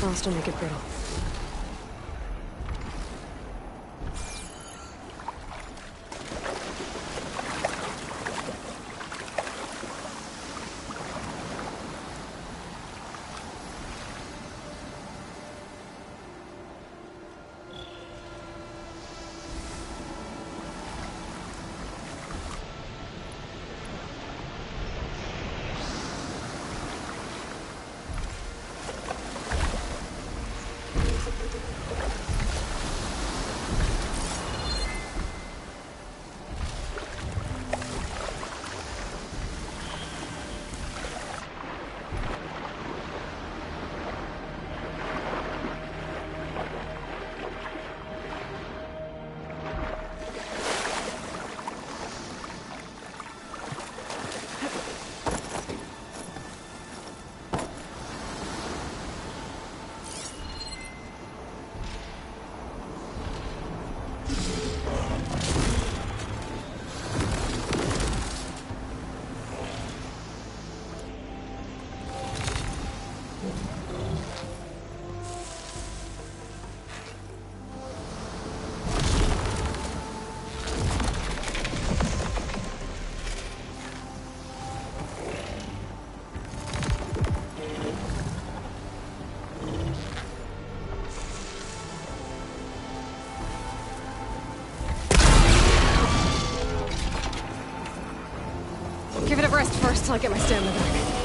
Frost will make it brittle. Give it a rest first till I get my stamina back.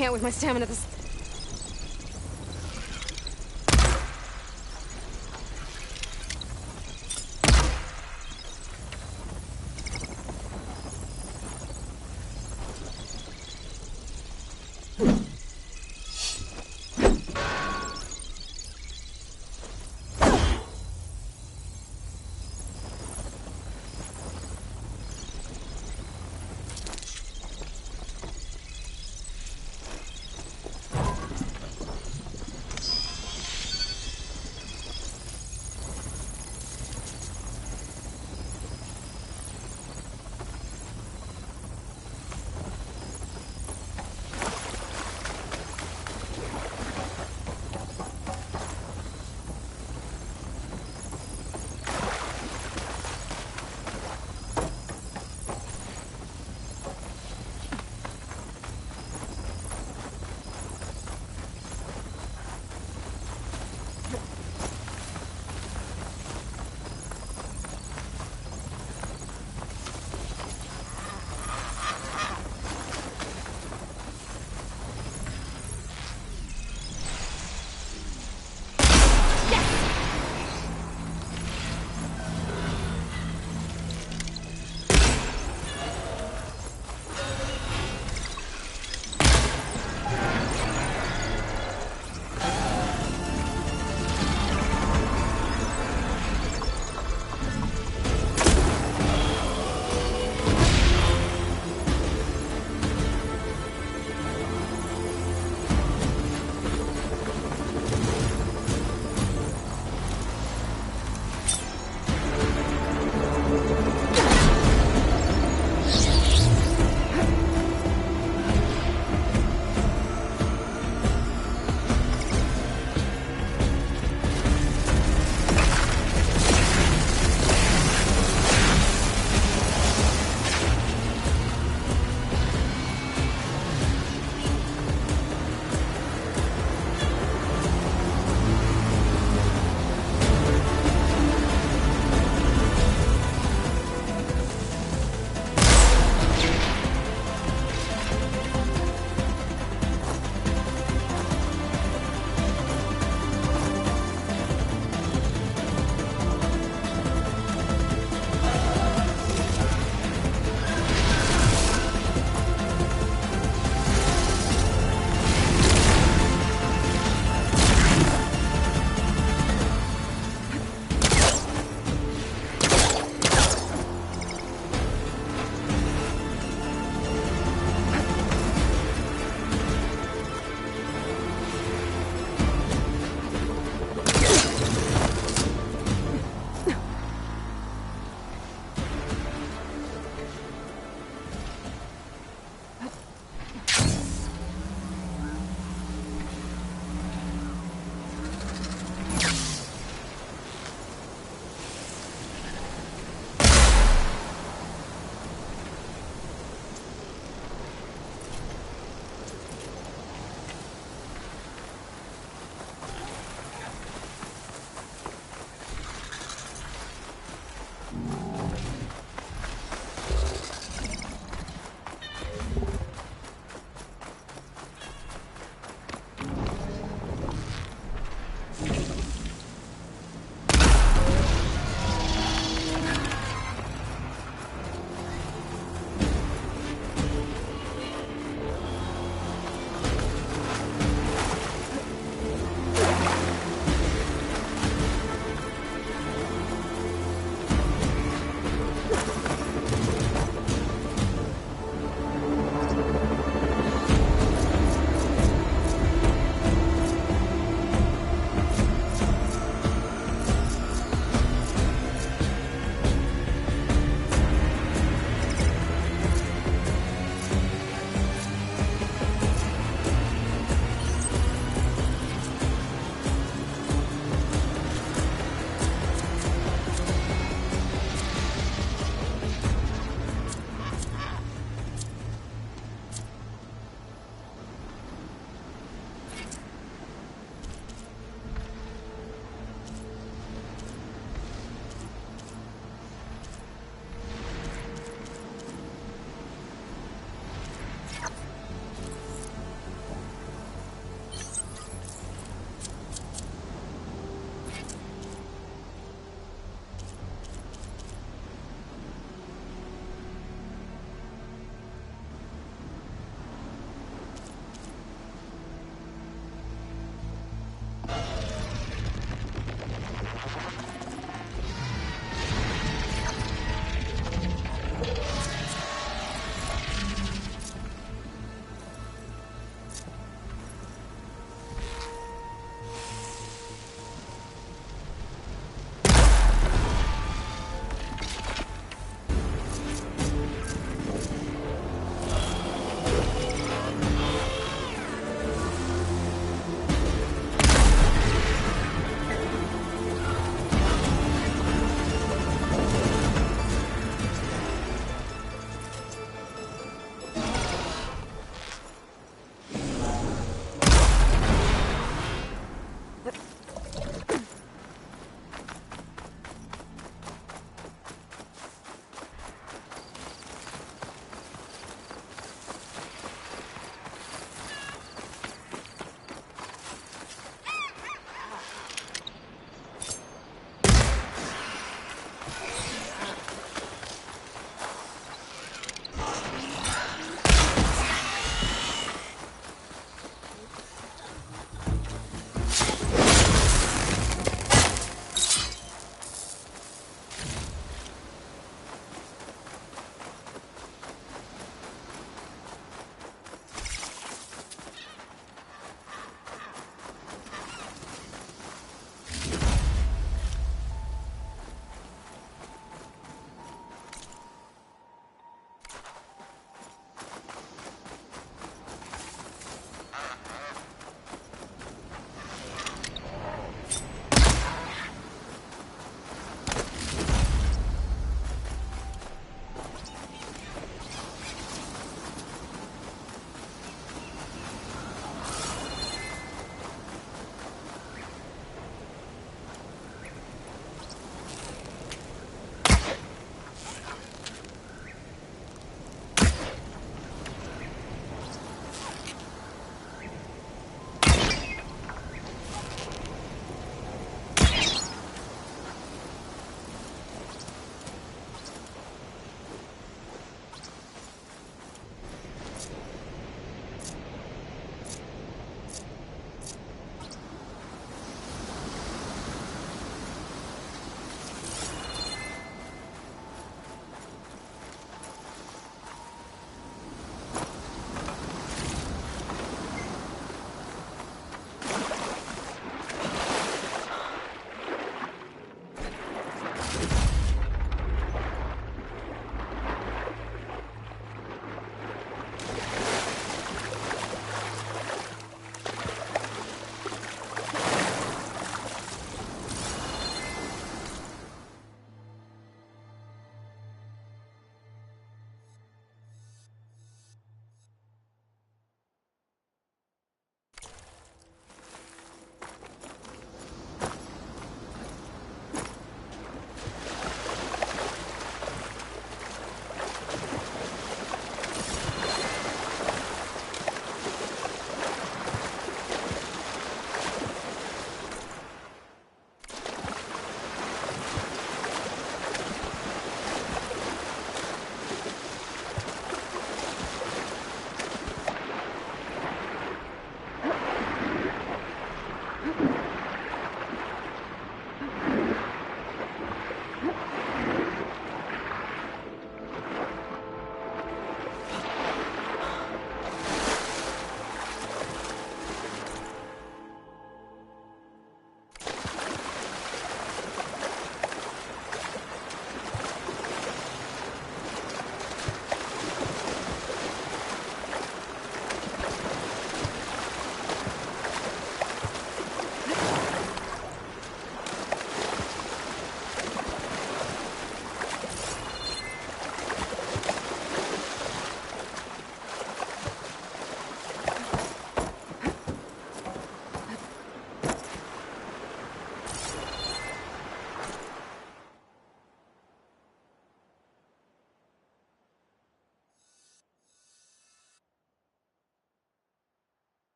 can't with my stamina this...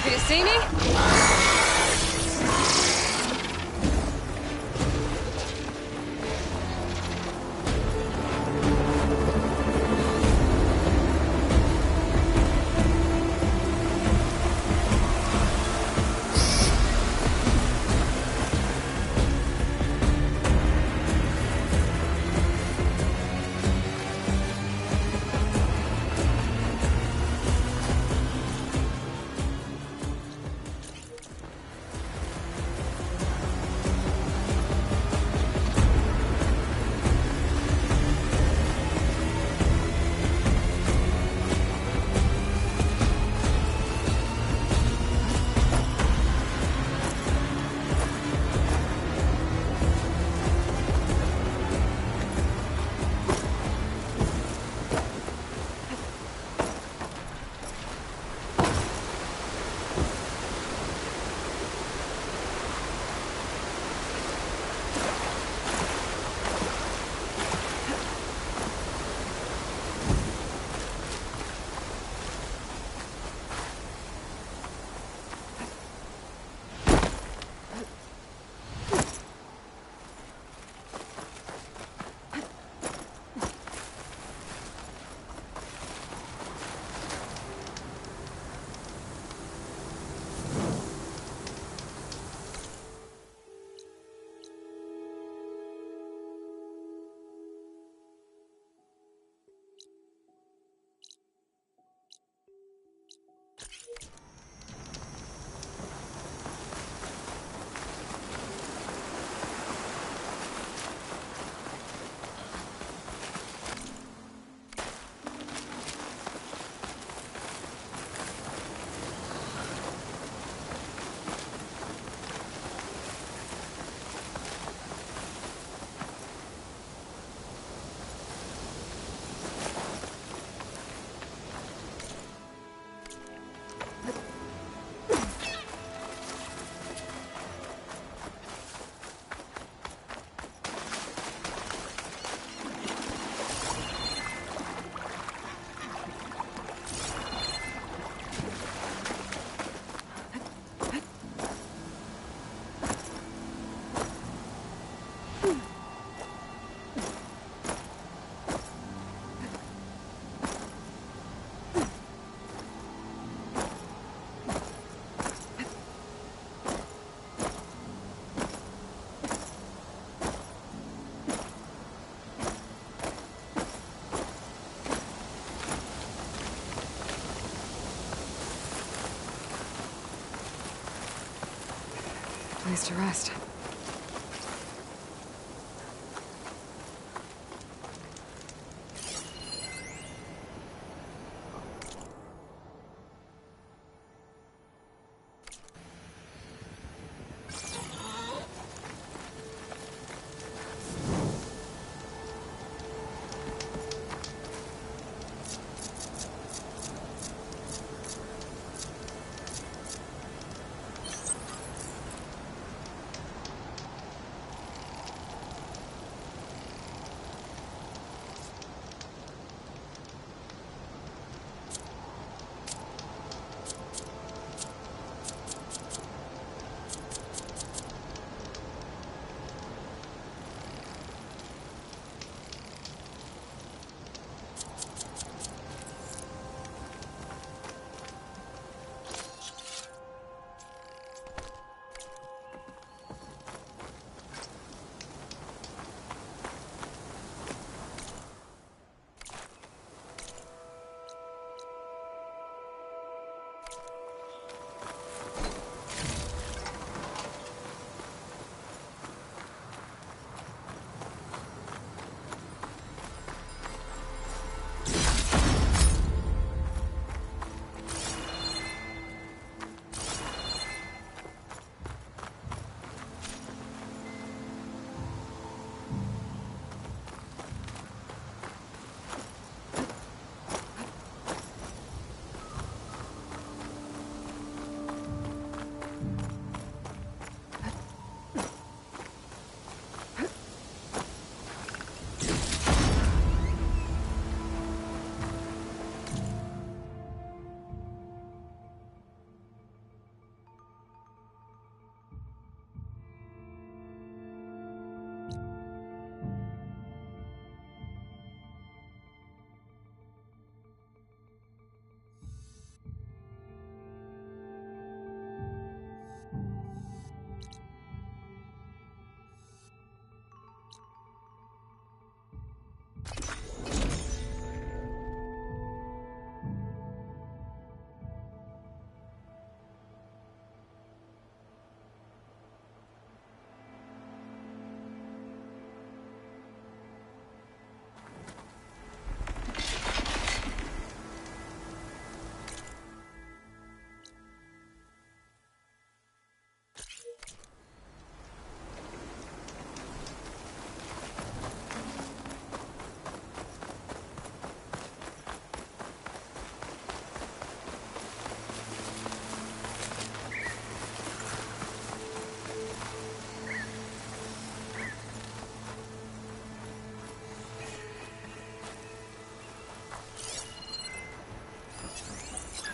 Happy to see me? place to rest.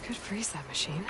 Could freeze that machine.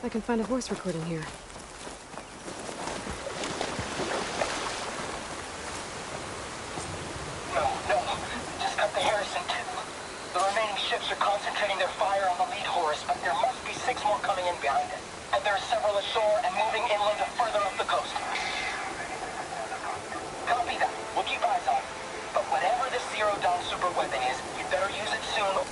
I can find a voice recording here. No. Just cut the Harrison too. The remaining ships are concentrating their fire on the lead Horus, but there must be 6 more coming in behind it. And there are several ashore and moving inland to further up the coast. Copy that. We'll keep eyes on it. But whatever this Zero Dawn super weapon is, you better use it soon.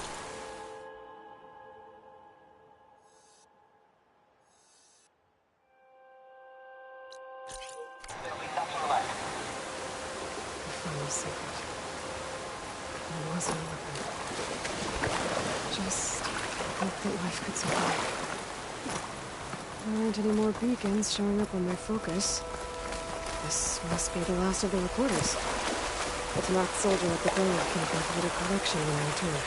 There'll be nothing left. The final secret. There was no weapon. Just hope that life could survive. There aren't any more beacons showing up on my focus. This must be the last of the recorders. The locked soldier at the grove can complete a collection when I return.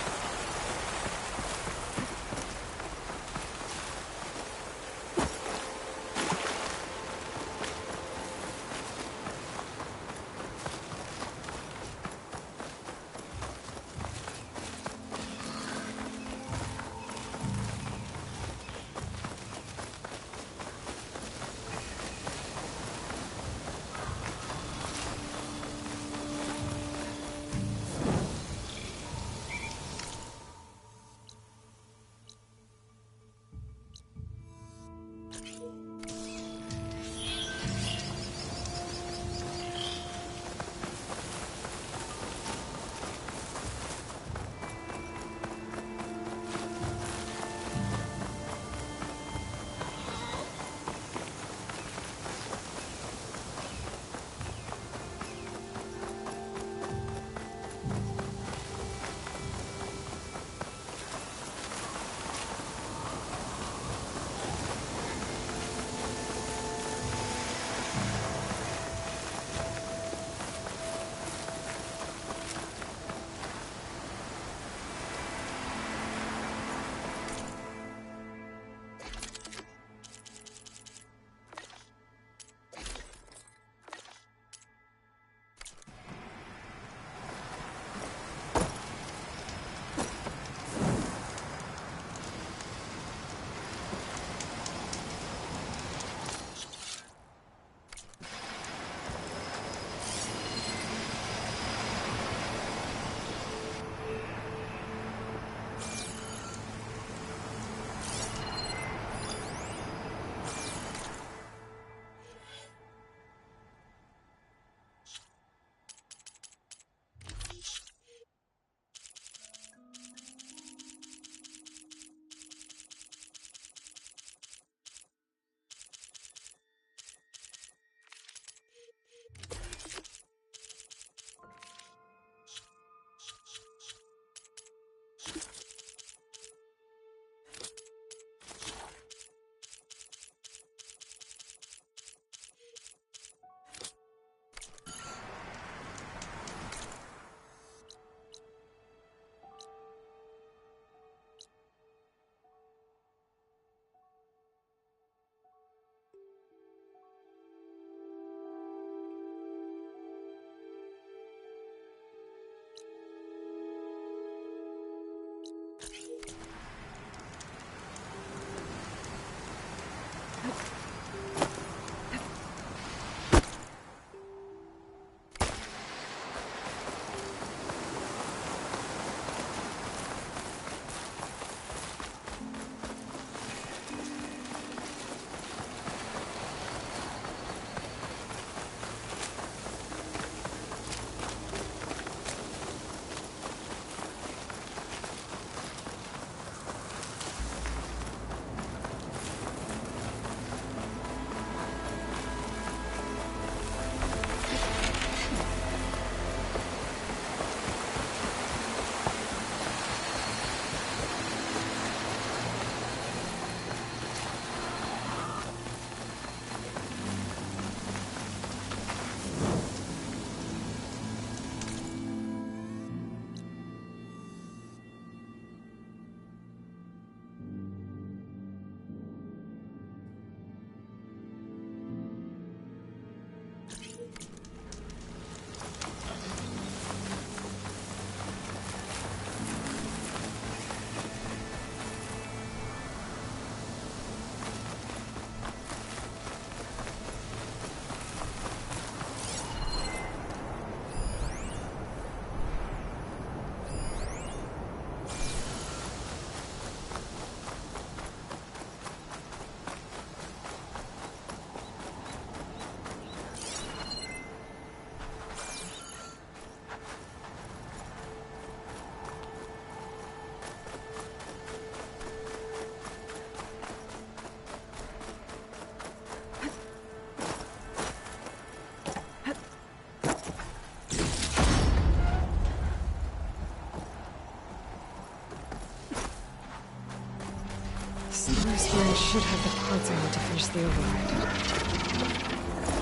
Solar Spring should have the parts I need to finish the override.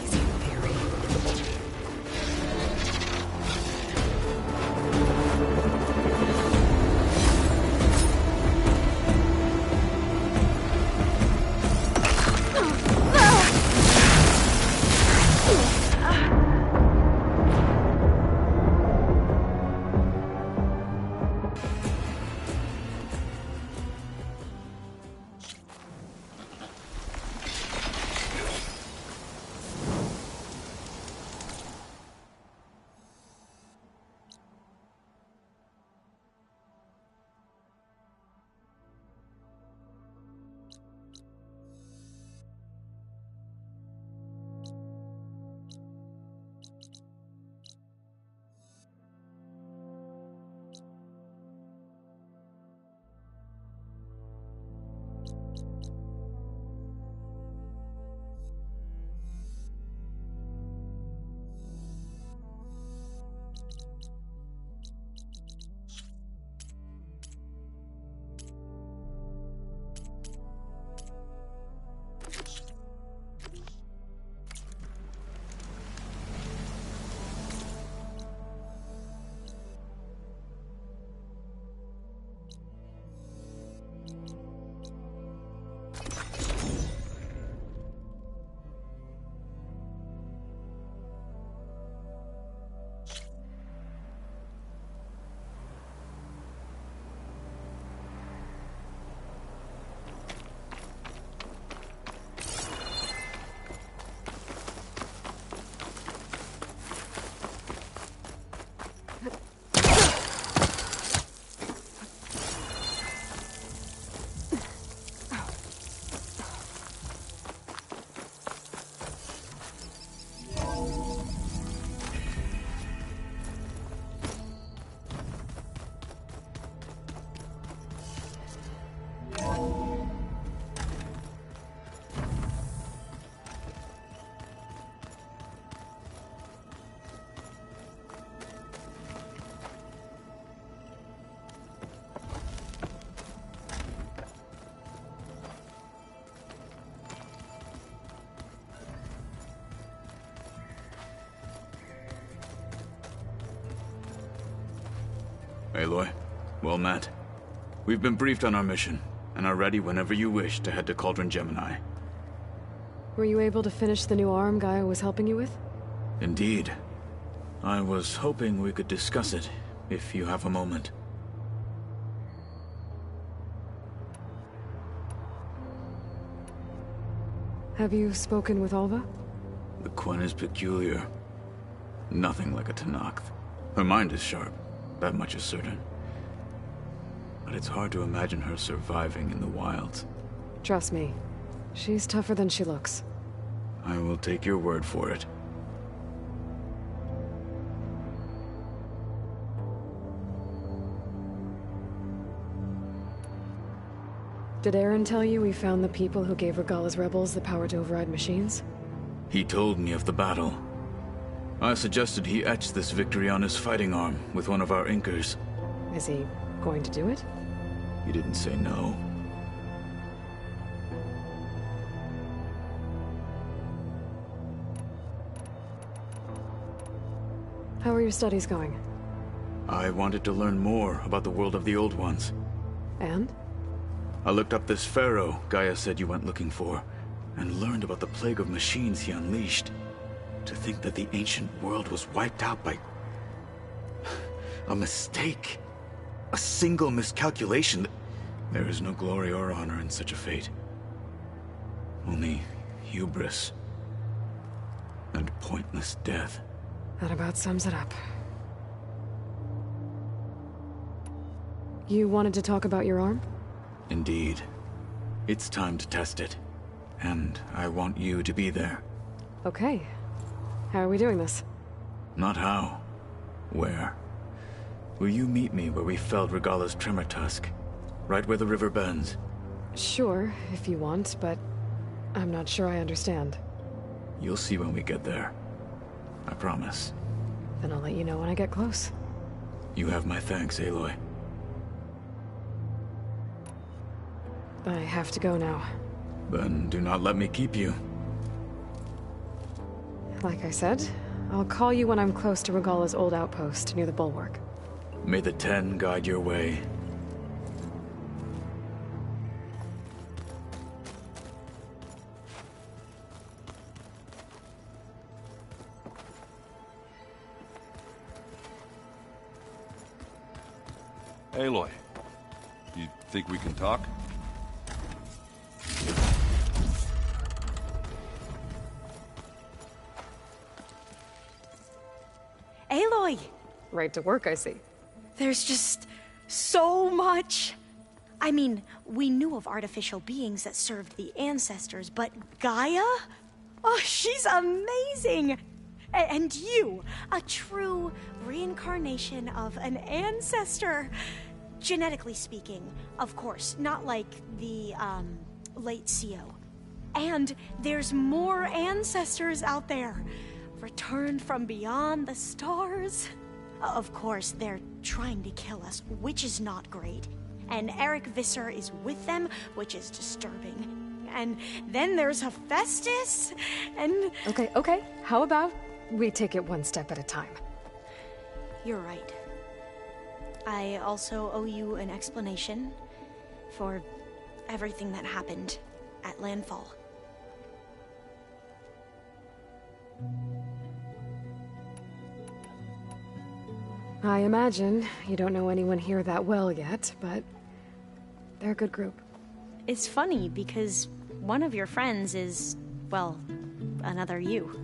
Easy in theory. Aloy, well met. We've been briefed on our mission, and are ready whenever you wish to head to Cauldron Gemini. Were you able to finish the new arm Gaia was helping you with? Indeed. I was hoping we could discuss it, if you have a moment. Have you spoken with Alva? The Quen is peculiar. Nothing like a Tenakth. Her mind is sharp, that much is certain. But it's hard to imagine her surviving in the wilds. Trust me, she's tougher than she looks. I will take your word for it. Did Aaron tell you we found the people who gave Regala's rebels the power to override machines? He told me of the battle. I suggested he etch this victory on his fighting arm with one of our inkers. Is he going to do it? He didn't say no. How are your studies going? I wanted to learn more about the world of the Old Ones. And? I looked up this pharaoh Gaia said you went looking for, and learned about the plague of machines he unleashed. To think that the ancient world was wiped out by a mistake. A single miscalculation. There is no glory or honor in such a fate. Only hubris and pointless death. That about sums it up. You wanted to talk about your arm? Indeed. It's time to test it. And I want you to be there. Okay. How are we doing this? Not how. Where? Will you meet me where we felled Regala's tremor tusk? Right where the river bends? Sure, if you want, but I'm not sure I understand. You'll see when we get there. I promise. Then I'll let you know when I get close. You have my thanks, Aloy. I have to go now. Then do not let me keep you. Like I said, I'll call you when I'm close to Regala's old outpost near the bulwark. May the 10 guide your way. Aloy, you think we can talk? Aloy! Right to work, I see. There's just so much. I mean, we knew of artificial beings that served the ancestors, but Gaia? Oh, she's amazing! And you, a true reincarnation of an ancestor. Genetically speaking, of course, not like the, late CO. And there's more ancestors out there, returned from beyond the stars. Of course, they're trying to kill us, which is not great. And Eric Visser is with them, which is disturbing. And then there's Hephaestus, and... Okay. How about we take it one step at a time? You're right. I also owe you an explanation for everything that happened at Landfall. I imagine you don't know anyone here that well yet, but they're a good group. It's funny because one of your friends is, well, another you.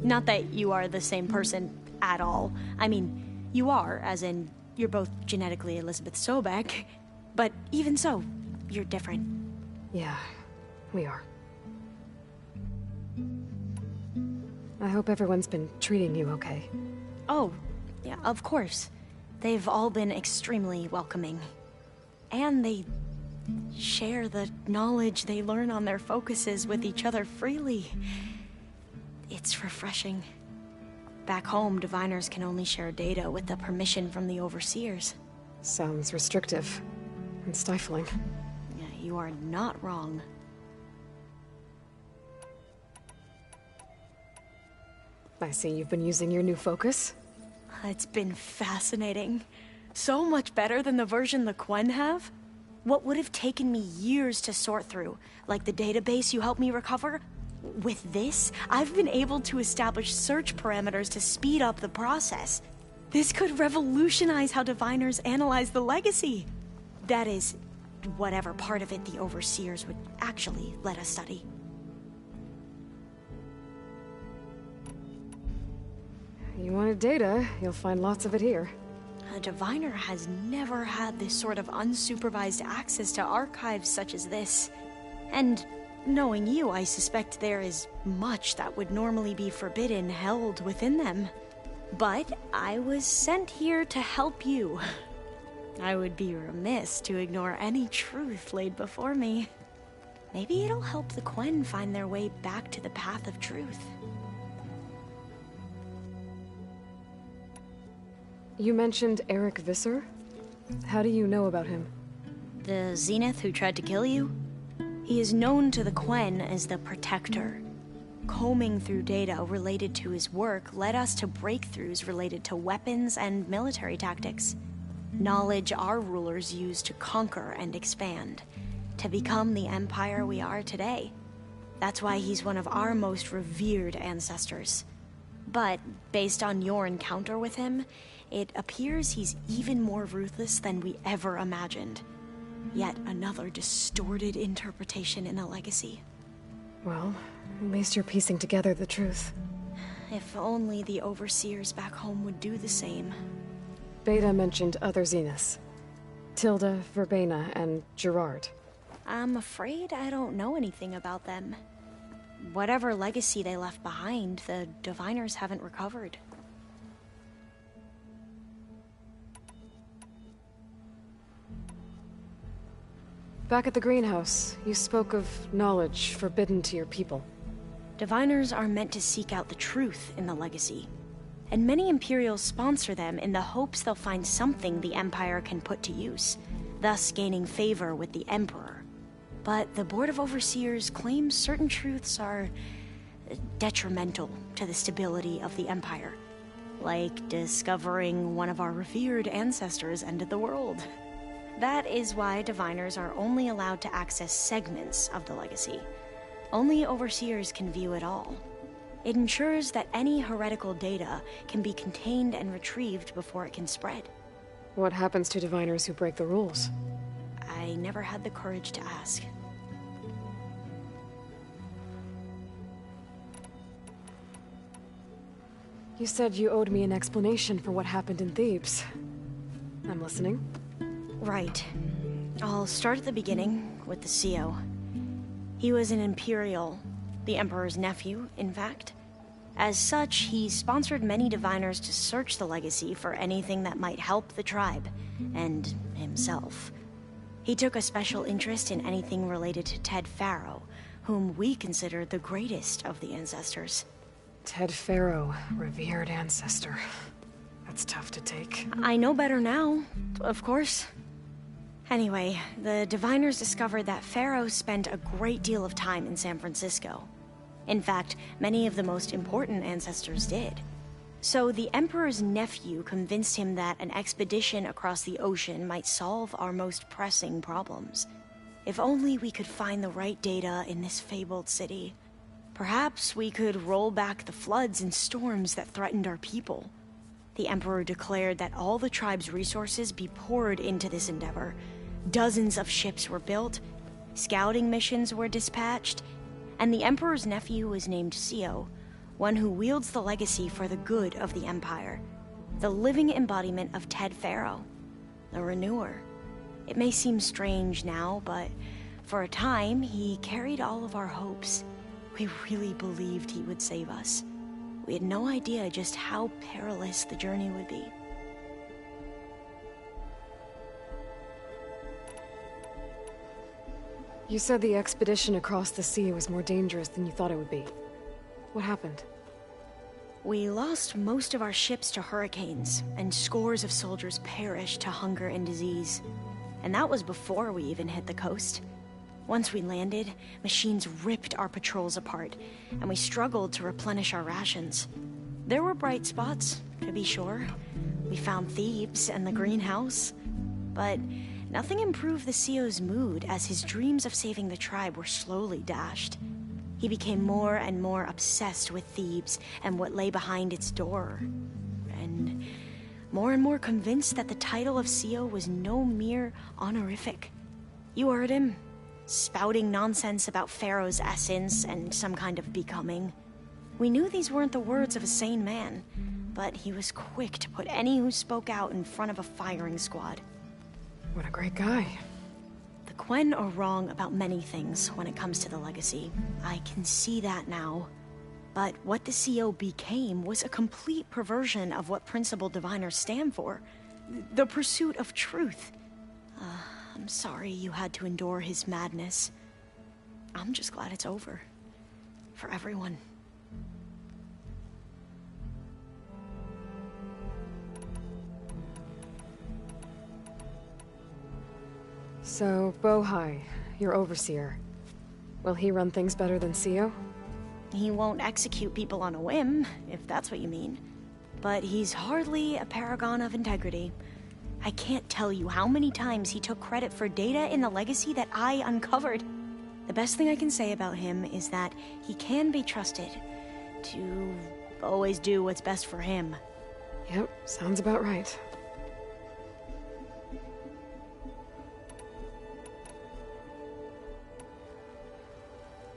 Not that you are the same person at all. I mean, you are, as in, you're both genetically Elizabeth Sobek, but even so, you're different. Yeah, we are. I hope everyone's been treating you okay. Oh, yeah, of course. They've all been extremely welcoming. And they share the knowledge they learn on their focuses with each other freely. It's refreshing. Back home, diviners can only share data with the permission from the overseers. Sounds restrictive and stifling. Yeah, you are not wrong. I see you've been using your new focus. It's been fascinating. So much better than the version the Quen have. What would have taken me years to sort through, like the database you helped me recover, with this, I've been able to establish search parameters to speed up the process. This could revolutionize how diviners analyze the legacy. That is, whatever part of it the overseers would actually let us study. You wanted data, you'll find lots of it here. A diviner has never had this sort of unsupervised access to archives such as this. And knowing you, I suspect there is much that would normally be forbidden held within them. But I was sent here to help you. I would be remiss to ignore any truth laid before me. Maybe it'll help the Quen find their way back to the path of truth. You mentioned Eric Visser? How do you know about him? The Zenith who tried to kill you? He is known to the Quen as the Protector. Combing through data related to his work led us to breakthroughs related to weapons and military tactics. Knowledge our rulers used to conquer and expand, to become the empire we are today. That's why he's one of our most revered ancestors. But, based on your encounter with him, it appears he's even more ruthless than we ever imagined. Yet another distorted interpretation in the legacy. Well, at least you're piecing together the truth. If only the overseers back home would do the same. Beta mentioned other Zeniths. Tilda, Verbena, and Gerard. I'm afraid I don't know anything about them. Whatever legacy they left behind, the diviners haven't recovered. Back at the greenhouse, you spoke of knowledge forbidden to your people. Diviners are meant to seek out the truth in the legacy. And many Imperials sponsor them in the hopes they'll find something the Empire can put to use, thus gaining favor with the Emperor. but the Board of Overseers claims certain truths are detrimental to the stability of the Empire. Like discovering one of our revered ancestors ended the world. That is why diviners are only allowed to access segments of the legacy. Only Overseers can view it all. It ensures that any heretical data can be contained and retrieved before it can spread. What happens to diviners who break the rules? I never had the courage to ask. You said you owed me an explanation for what happened in Thebes. I'm listening. Right. I'll start at the beginning with the CEO. He was an Imperial, the Emperor's nephew, in fact. As such, he sponsored many diviners to search the legacy for anything that might help the tribe, and himself. He took a special interest in anything related to Ted Faro, whom we consider the greatest of the ancestors. Ted Faro, revered ancestor. That's tough to take. I know better now, of course. Anyway, the diviners discovered that Faro spent a great deal of time in San Francisco. In fact, many of the most important ancestors did. So the Emperor's nephew convinced him that an expedition across the ocean might solve our most pressing problems. If only we could find the right data in this fabled city. Perhaps we could roll back the floods and storms that threatened our people. The Emperor declared that all the tribe's resources be poured into this endeavor. Dozens of ships were built, scouting missions were dispatched, and the Emperor's nephew was named CEO, one who wields the legacy for the good of the Empire. The living embodiment of Ted Faro, the Renewer. It may seem strange now, but for a time, he carried all of our hopes. We really believed he would save us. We had no idea just how perilous the journey would be. You said the expedition across the sea was more dangerous than you thought it would be. What happened? We lost most of our ships to hurricanes, and scores of soldiers perished to hunger and disease. And that was before we even hit the coast. Once we landed, machines ripped our patrols apart, and we struggled to replenish our rations. There were bright spots, to be sure. We found Thebes and the greenhouse, but nothing improved the CEO's mood as his dreams of saving the tribe were slowly dashed. He became more and more obsessed with Thebes and what lay behind its door, and more convinced that the title of CEO was no mere honorific. You heard him, spouting nonsense about Pharaoh's essence and some kind of becoming. We knew these weren't the words of a sane man, but he was quick to put any who spoke out in front of a firing squad. What a great guy. The Quen are wrong about many things when it comes to the legacy. I can see that now. But what the CEO became was a complete perversion of what principled diviners stand for. The pursuit of truth. I'm sorry you had to endure his madness. I'm just glad it's over. For everyone. So, Bohai, your overseer. Will he run things better than CEO? He won't execute people on a whim, if that's what you mean. But he's hardly a paragon of integrity. I can't tell you how many times he took credit for data in the legacy that I uncovered. The best thing I can say about him is that he can be trusted to always do what's best for him. Yep, sounds about right.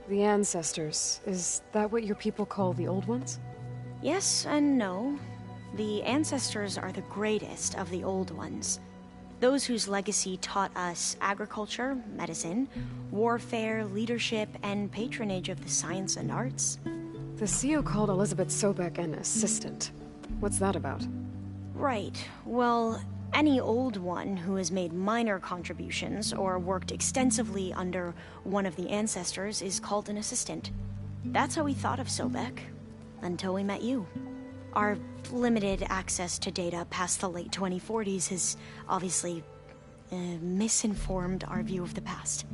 The ancestors, is that what your people call the old ones? Yes and no. The ancestors are the greatest of the old ones. Those whose legacy taught us agriculture, medicine, warfare, leadership, and patronage of the science and arts. The CEO called Elizabeth Sobek an assistant. What's that about? Right. Well, any old one who has made minor contributions or worked extensively under one of the ancestors is called an assistant. That's how we thought of Sobek, until we met you. Our limited access to data past the late 2040s has obviously misinformed our view of the past.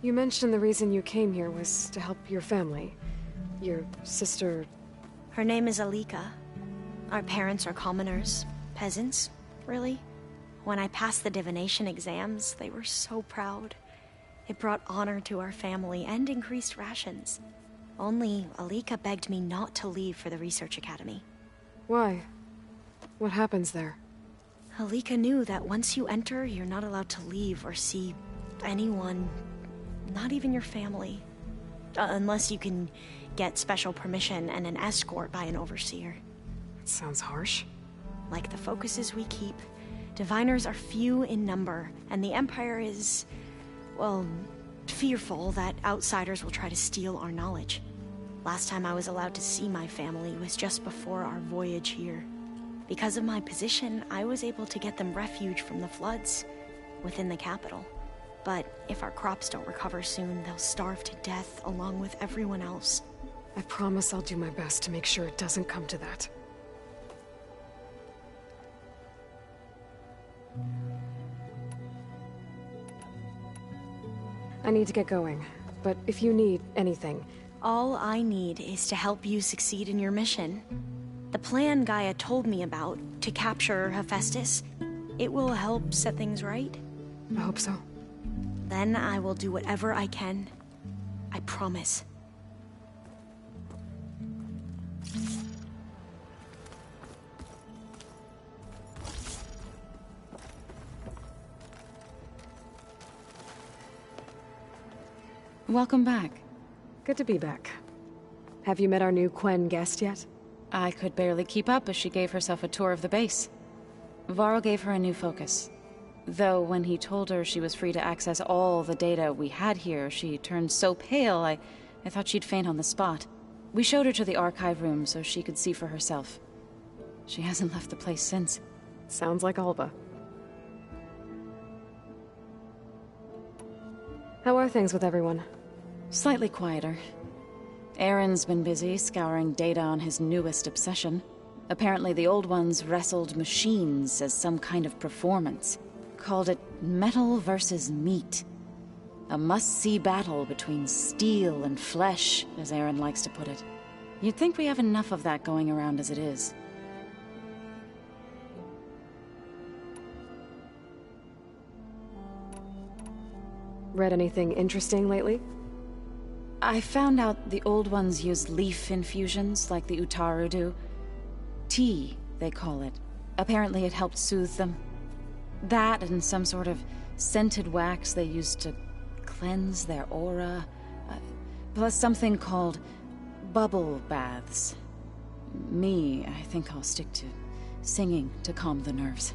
You mentioned the reason you came here was to help your family. Your sister... Her name is Alika. Our parents are commoners. Peasants, really. When I passed the divination exams, they were so proud. It brought honor to our family and increased rations. Only Alika begged me not to leave for the research academy. Why? What happens there? Alika knew that once you enter, you're not allowed to leave or see anyone, not even your family. Unless you can get special permission and an escort by an overseer. That sounds harsh. Like the focuses we keep, diviners are few in number, and the Empire is, well, fearful that outsiders will try to steal our knowledge. Last time I was allowed to see my family was just before our voyage here. Because of my position, I was able to get them refuge from the floods within the capital. But if our crops don't recover soon, they'll starve to death along with everyone else. I promise I'll do my best to make sure it doesn't come to that. I need to get going, but if you need anything... All I need is to help you succeed in your mission. The plan Gaia told me about, to capture Hephaestus, it will help set things right. I hope so. Then I will do whatever I can. I promise. Welcome back. Good to be back. Have you met our new Quen guest yet? I could barely keep up as she gave herself a tour of the base. Varl gave her a new focus. Though when he told her she was free to access all the data we had here, she turned so pale I thought she'd faint on the spot. We showed her to the archive room so she could see for herself. She hasn't left the place since. Sounds like Alva. How are things with everyone? Slightly quieter. Aaron's been busy scouring data on his newest obsession. Apparently the old ones wrestled machines as some kind of performance. Called it metal versus meat. A must-see battle between steel and flesh, as Aaron likes to put it. You'd think we have enough of that going around as it is. Read anything interesting lately? I found out the old ones use leaf infusions like the Utaru do. Tea, they call it. Apparently it helped soothe them. That and some sort of scented wax they used to cleanse their aura. Plus something called bubble baths. Me, I think I'll stick to singing to calm the nerves.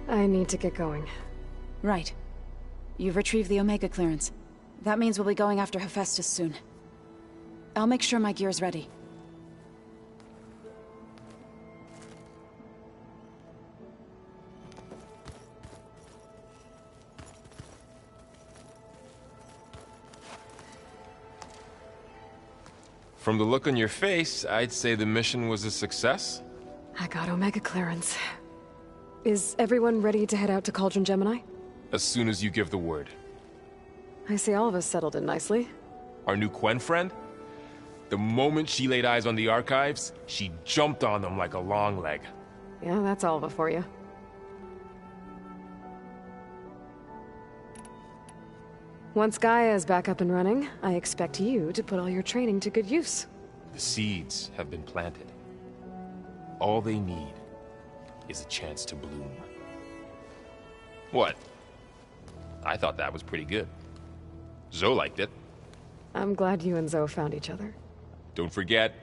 I need to get going. Right. You've retrieved the Omega clearance. That means we'll be going after Hephaestus soon. I'll make sure my gear's ready. From the look on your face, I'd say the mission was a success. I got Omega clearance. Is everyone ready to head out to Cauldron Gemini? As soon as you give the word. I see all of us settled in nicely. Our new Quen friend? The moment she laid eyes on the archives, she jumped on them like a long leg. Yeah, that's Alva for you. Once Gaia is back up and running, I expect you to put all your training to good use. The seeds have been planted. All they need is a chance to bloom. What? I thought that was pretty good. Zoe liked it. I'm glad you and Zoe found each other. Don't forget,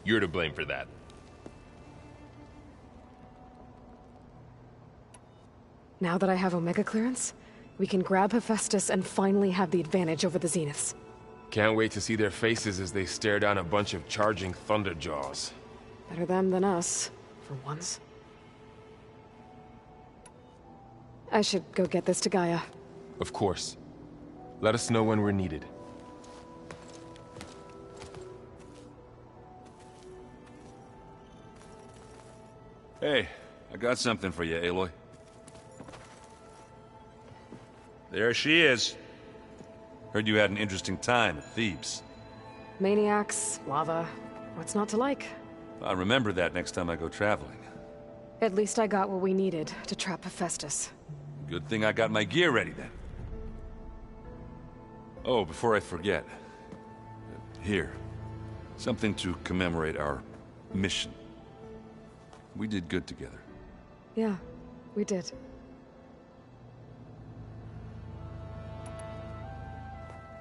you're to blame for that. Now that I have Omega clearance, we can grab Hephaestus and finally have the advantage over the Zeniths. Can't wait to see their faces as they stare down a bunch of charging Thunderjaws. Better them than us, for once. I should go get this to Gaia. Of course. Let us know when we're needed. Hey, I got something for you, Aloy. There she is. Heard you had an interesting time at Thebes. Maniacs, lava. What's not to like? I'll remember that next time I go traveling. At least I got what we needed to trap Hephaestus. Good thing I got my gear ready then. Oh, before I forget. Here. Something to commemorate our mission. We did good together. Yeah, we did.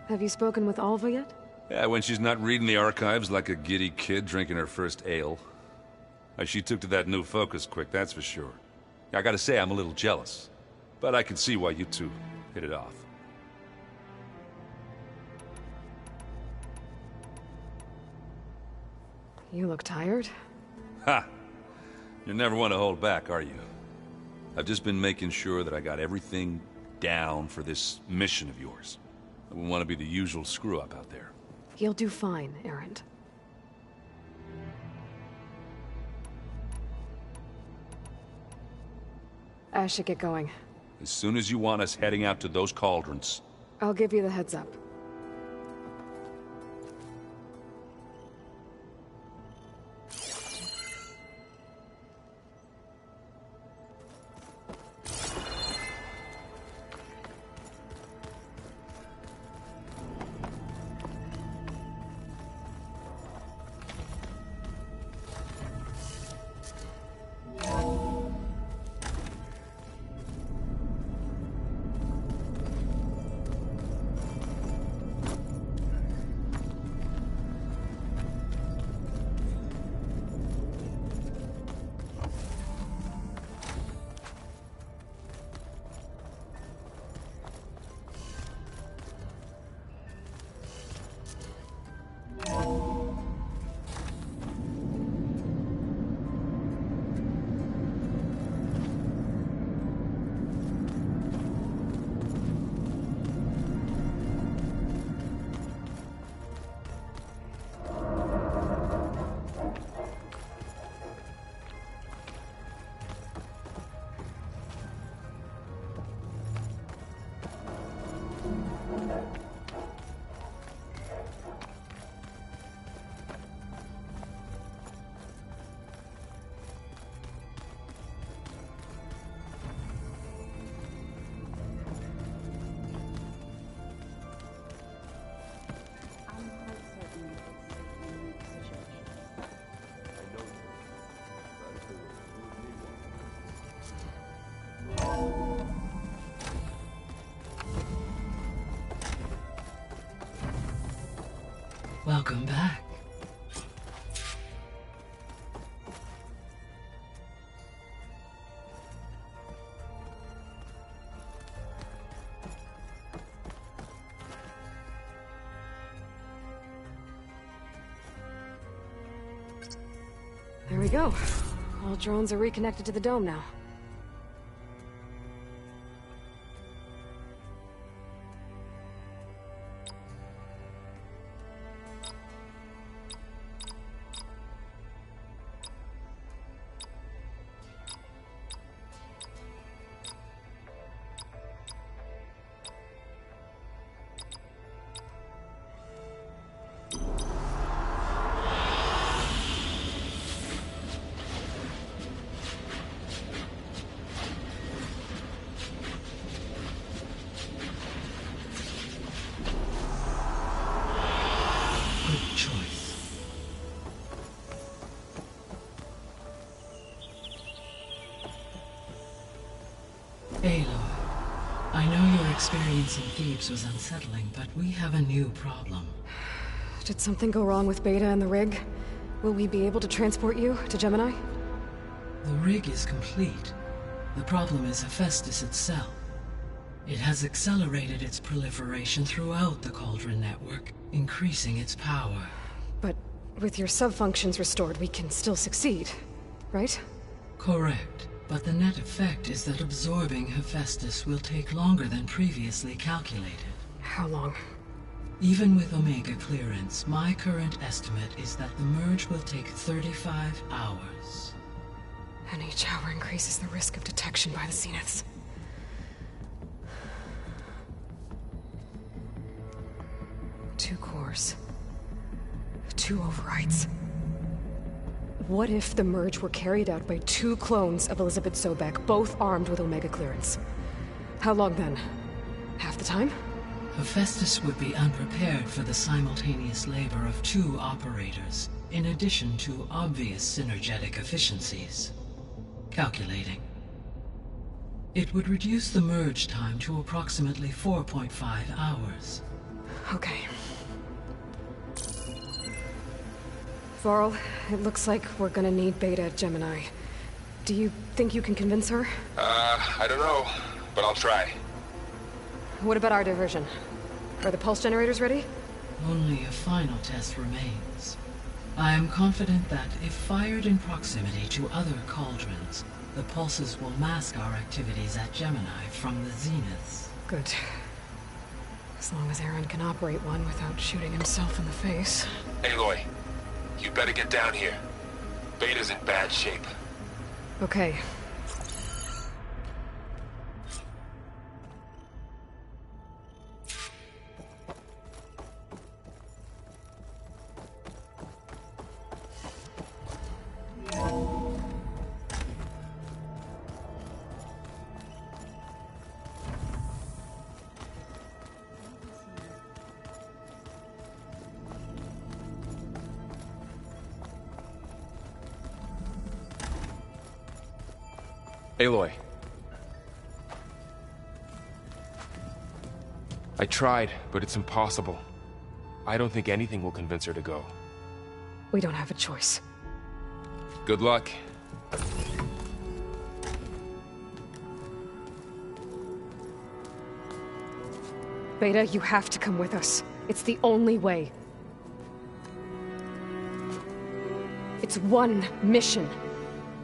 Have you spoken with Alva yet? Yeah, when she's not reading the archives like a giddy kid drinking her first ale. She took to that new focus quick, that's for sure. I gotta say, I'm a little jealous. But I can see why you two hit it off. You look tired. Ha! You never want to hold back, are you? I've just been making sure that I got everything down for this mission of yours. I wouldn't want to be the usual screw-up out there. You'll do fine, Errant. I should get going. As soon as you want us heading out to those cauldrons. I'll give you the heads up. Welcome back. There we go. All drones are reconnected to the dome now. Aloy, I know your experience in Thebes was unsettling, but we have a new problem. Did something go wrong with Beta and the rig? Will we be able to transport you to Gemini? The rig is complete. The problem is Hephaestus itself. It has accelerated its proliferation throughout the Cauldron network, increasing its power. But with your sub-functions restored, we can still succeed, right? Correct. But the net effect is that absorbing Hephaestus will take longer than previously calculated. How long? Even with Omega clearance, my current estimate is that the merge will take 35 hours. And each hour increases the risk of detection by the Zeniths. 2 cores. 2 overrides. What if the merge were carried out by 2 clones of Elizabeth Sobek, both armed with Omega clearance? How long then? Half the time? Hephaestus would be unprepared for the simultaneous labor of 2 operators, in addition to obvious synergetic efficiencies. Calculating. It would reduce the merge time to approximately 4.5 hours. Okay. Varl, it looks like we're gonna need Beta at Gemini. Do you think you can convince her? I don't know, but I'll try. What about our diversion? Are the pulse generators ready? Only a final test remains. I am confident that if fired in proximity to other cauldrons, the pulses will mask our activities at Gemini from the zeniths. Good. As long as Aaron can operate one without shooting himself in the face. Aloy, you better get down here. Beta's in bad shape. Okay. Aloy. I tried, but it's impossible. I don't think anything will convince her to go. We don't have a choice. Good luck. Beta, you have to come with us. It's the only way. It's one mission.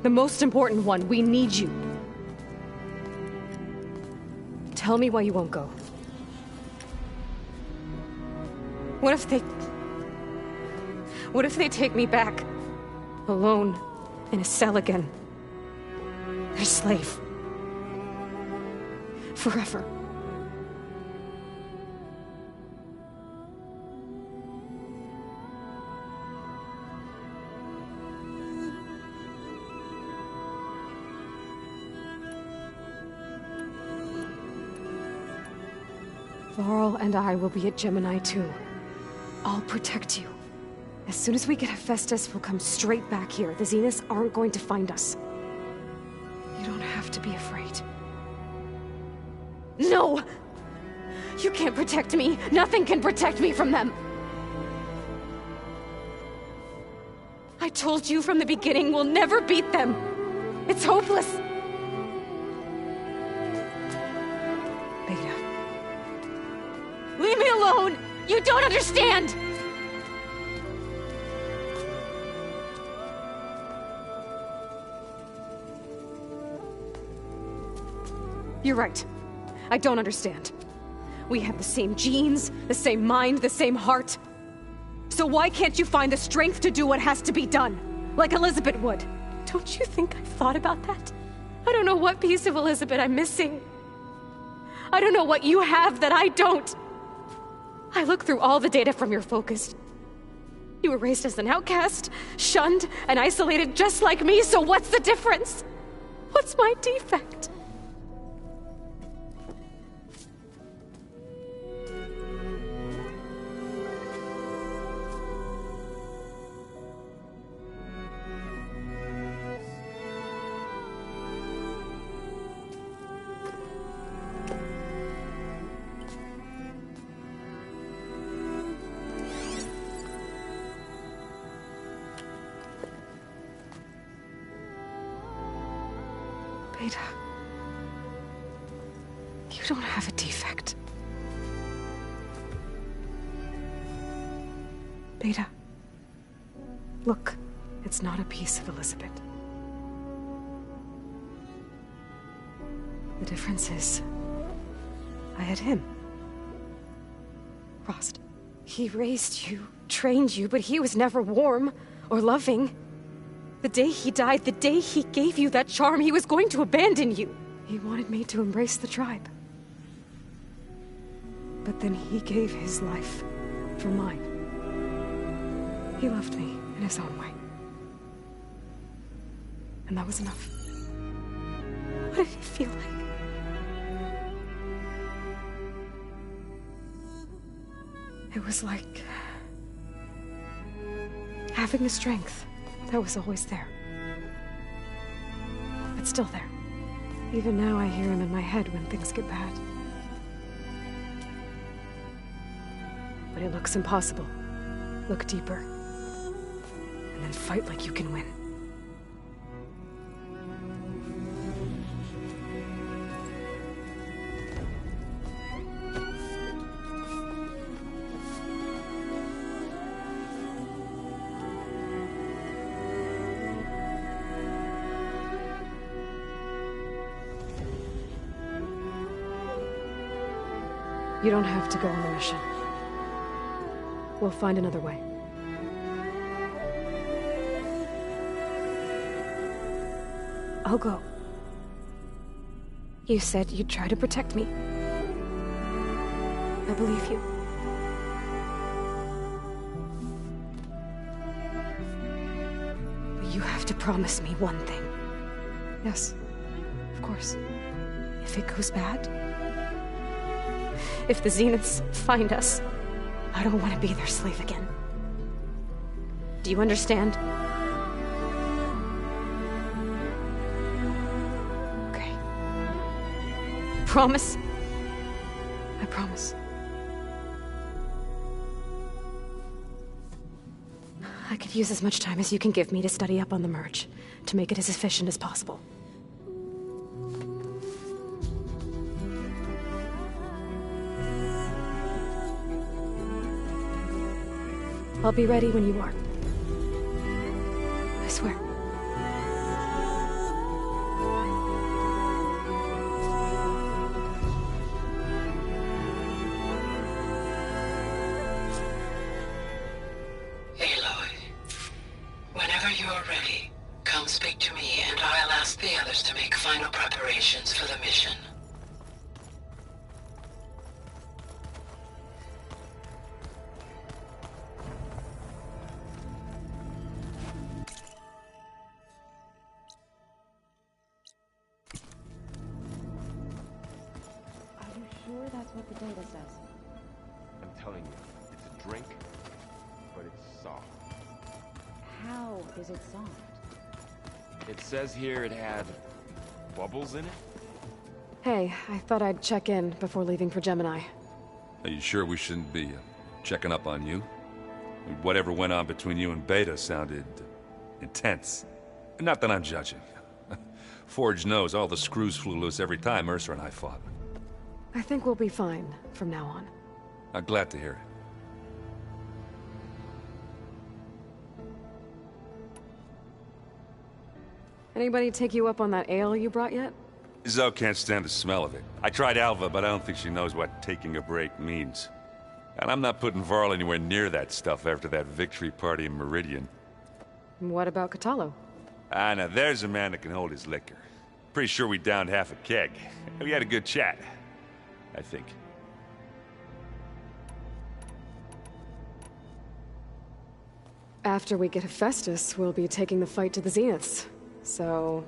The most important one. We need you. Tell me why you won't go. What if they take me back? Alone, in a cell again. A slave. Forever. Varl and I will be at Gemini too. I'll protect you. As soon as we get Hephaestus, we'll come straight back here. The Zeniths aren't going to find us. You don't have to be afraid. No! You can't protect me. Nothing can protect me from them. I told you from the beginning, we'll never beat them. It's hopeless. Beta. Leave me alone! You don't understand! You're right. I don't understand. We have the same genes, the same mind, the same heart. So why can't you find the strength to do what has to be done? Like Elizabeth would. Don't you think I've thought about that? I don't know what piece of Elizabeth I'm missing. I don't know what you have that I don't. I look through all the data from your focus. You were raised as an outcast, shunned, and isolated just like me, so what's the difference? What's my defect? Beta, you don't have a defect. Beta, look, it's not a piece of Elizabeth. The difference is, I had him. Rost. He raised you, trained you, but he was never warm or loving. The day he died, the day he gave you that charm, he was going to abandon you. He wanted me to embrace the tribe. But then he gave his life from mine. He loved me in his own way. And that was enough. What did it feel like? It was like having the strength that was always there. It's still there. Even now I hear him in my head when things get bad. But it looks impossible. Look deeper. And then fight like you can win. You don't have to go on the mission. We'll find another way. I'll go. You said you'd try to protect me. I believe you. But you have to promise me one thing. Yes, of course. If it goes bad, if the Zeniths find us, I don't want to be their slave again. Do you understand? Okay. Promise? I promise. I could use as much time as you can give me to study up on the merge, to make it as efficient as possible. I'll be ready when you are. I swear. Aloy, whenever you are ready, come speak to me and I'll ask the others to make final preparations for the mission. That's what the data says. I'm telling you, it's a drink, but it's soft. How is it soft? It says here it had bubbles in it? Hey, I thought I'd check in before leaving for Gemini. Are you sure we shouldn't be checking up on you? I mean, whatever went on between you and Beta sounded intense. Not that I'm judging. Forge knows all the screws flew loose every time Mercer and I fought. I think we'll be fine from now on. I'm glad to hear it. Anybody take you up on that ale you brought yet? Zoe can't stand the smell of it. I tried Alva, but I don't think she knows what taking a break means. And I'm not putting Varl anywhere near that stuff after that victory party in Meridian. What about Catalo? Ah, now there's a man that can hold his liquor. Pretty sure we downed half a keg. We had a good chat, I think. After we get Hephaestus, we'll be taking the fight to the Zeniths. So,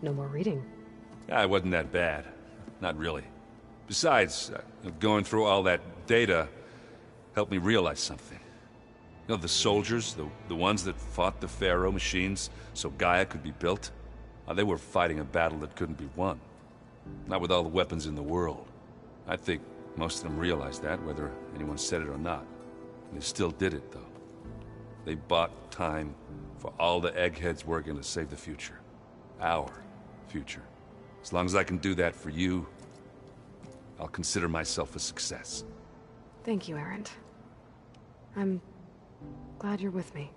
no more reading. Ah, it wasn't that bad. Not really. Besides, going through all that data helped me realize something. You know, the soldiers, the ones that fought the Pharaoh machines so Gaia could be built, they were fighting a battle that couldn't be won. Not with all the weapons in the world. I think most of them realized that, whether anyone said it or not. And they still did it, though. They bought time for all the eggheads working to save the future. Our future. As long as I can do that for you, I'll consider myself a success. Thank you, Erend. I'm glad you're with me.